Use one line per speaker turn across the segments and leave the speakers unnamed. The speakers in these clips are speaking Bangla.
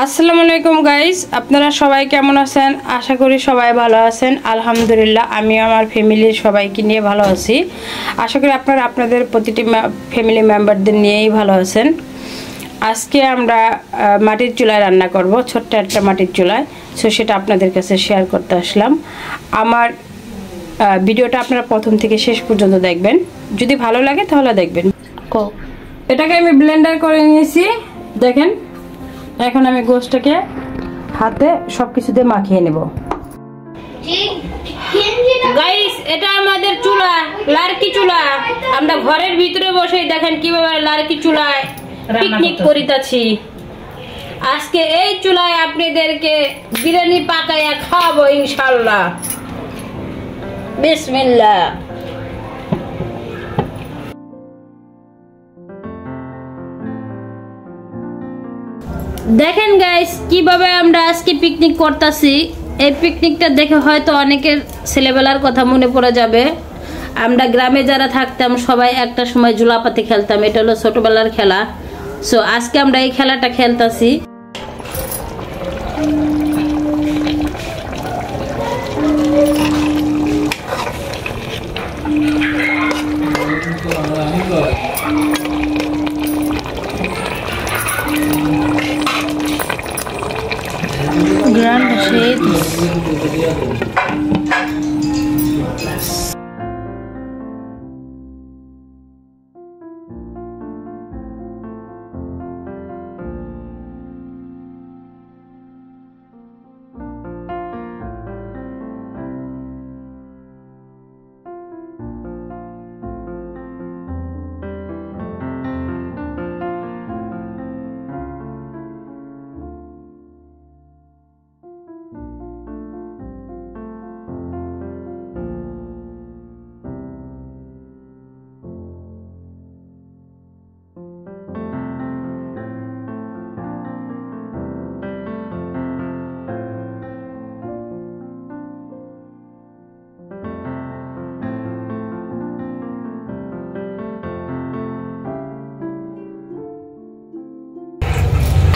আসসালামু আলাইকুম গাইস, আপনারা সবাই কেমন আছেন? আশা করি সবাই ভালো আছেন। আলহামদুলিল্লাহ, আমি আমার ফ্যামিলির সবাইকে নিয়ে ভালো আছি। আশা করি আপনারা আপনাদের প্রতিটি ফ্যামিলি মেম্বারদের নিয়েই ভালো আছেন। আজকে আমরা মাটির চুলায় রান্না করব, ছোট্ট একটা মাটির চুলায়। সো সেটা আপনাদের কাছে শেয়ার করতে আসলাম। আমার ভিডিওটা আপনারা প্রথম থেকে শেষ পর্যন্ত দেখবেন, যদি ভালো লাগে তাহলে দেখবেন। এটাকে আমি ব্লেন্ডার করে নিয়েছি, দেখেন। এখন আমি গোশটাকে হাতে সবকিছু দিয়ে মাখিয়ে নেব। গাইস, এটা আমাদের চুলা, লার্কি চুলা। আমরা ঘরের ভিতরে বসে দেখেন কিভাবে লার্কি চুলায় পিকনিক করিতেছি। আজকে এই চুলায় আপনাদেরকে বিরিয়ানি পাকাইয়া খাওয়াবো ইনশাআল্লাহ। বিসমিল্লাহ। দেখেন গাইস, কিভাবে আমরা আজকে পিকনিক করতেছি। এই পিকনিকটা দেখে হয়তো অনেকের ছেলেবেলার কথা মনে পড়ে যাবে। আমরা গ্রামে যারা থাকতাম সবাই একটা সময় জুলাপাতি খেলতাম, এটা হলো ছোটবেলার খেলা। সো আজকে আমরা এই খেলাটা খেলতেছি। গ্রান্ড শেড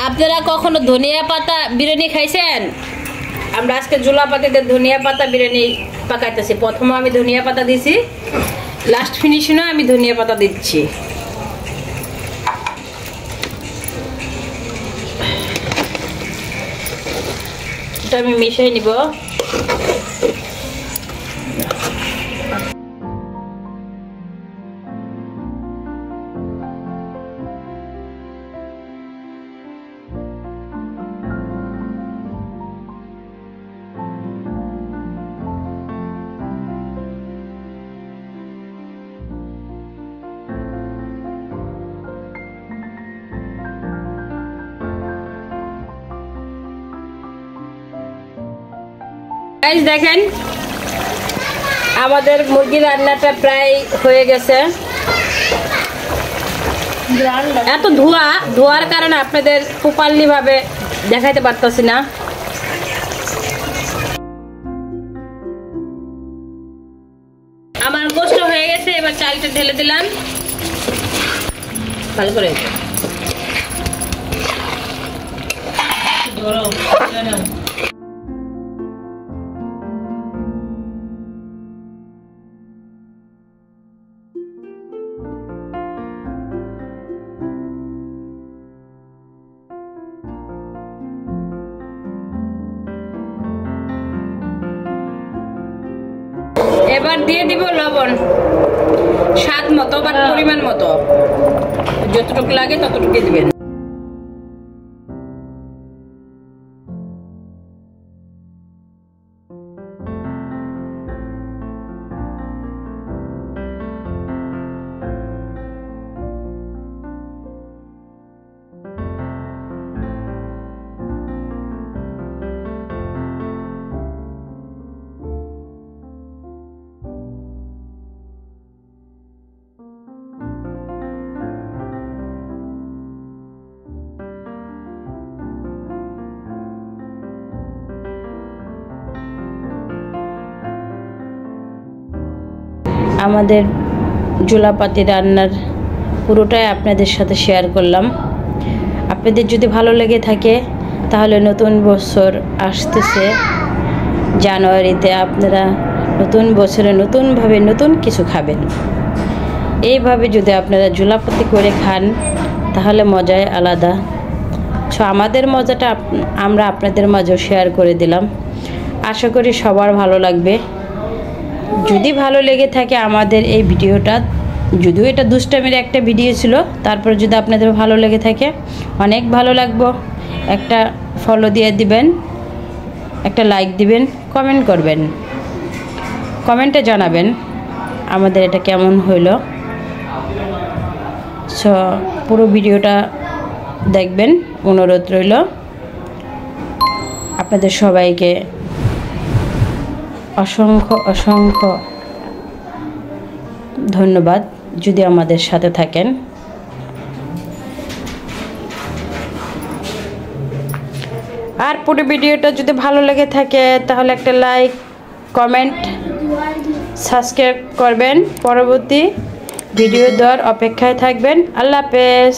আপনারা কখনো ধনিয়া পাতা বিরিয়ানি খাইছেন? আমরা আজকে জুলাপাতিতে ধনিয়া পাতা বিরিয়ানি পাকাইতেছি। প্রথমে আমি ধনিয়া পাতা দিছি, লাস্ট ফিনিশিংও আমি ধনিয়া পাতা দিচ্ছি। এটা আমি মিশিয়ে নিব। গাইস দেখেন, আমাদের মুরগি রান্নাটা প্রায় হয়ে গেছে। এত ধোয়ার কারণে আপনাদের প্রপারলি ভাবে দেখাইতে পারতেছি না। আমার গোশত হয়ে গেছে, এবার চালটা ঢেলে দিলাম ভালো করে। এবার দিয়ে দিব লবণ স্বাদ মতো বা পরিমাণ মতো, যতটুকু লাগে ততটুকু দিবেন। আমাদের জুলাপাতি রান্নার পুরোটাই আপনাদের সাথে শেয়ার করলাম। আপনাদের যদি ভালো লেগে থাকে তাহলে নতুন বছর আসতেছে জানুয়ারিতে, আপনারা নতুন বছরে নতুনভাবে নতুন কিছু খাবেন। এইভাবে যদি আপনারা জুলাপতি করে খান তাহলে মজাই আলাদা। সো আমাদের মজাটা আমরা আপনাদের মাঝেও শেয়ার করে দিলাম। আশা করি সবার ভালো লাগবে। যদি ভালো লেগে থাকে আমাদের এই ভিডিওটা, যদিও এটা দুষ্টামির একটা ভিডিও ছিল, তারপর যদি আপনাদের ভালো লেগে থাকে অনেক ভালো লাগবো। একটা ফলো দিয়ে দিবেন, একটা লাইক দিবেন, কমেন্ট করবেন, কমেন্টে জানাবেন আমাদের এটা কেমন হইল। সো পুরো ভিডিওটা দেখবেন, অনুরোধ রইল। আপনাদের সবাইকে অসংখ্য অসংখ্য ধন্যবাদ যদি আমাদের সাথে থাকেন। আর পুরো ভিডিওটা যদি ভালো লেগে থাকে তাহলে একটা লাইক, কমেন্ট, সাবস্ক্রাইব করবেন। পরবর্তী ভিডিও দেওয়ার অপেক্ষায় থাকবেন। আল্লাহ হাফেজ।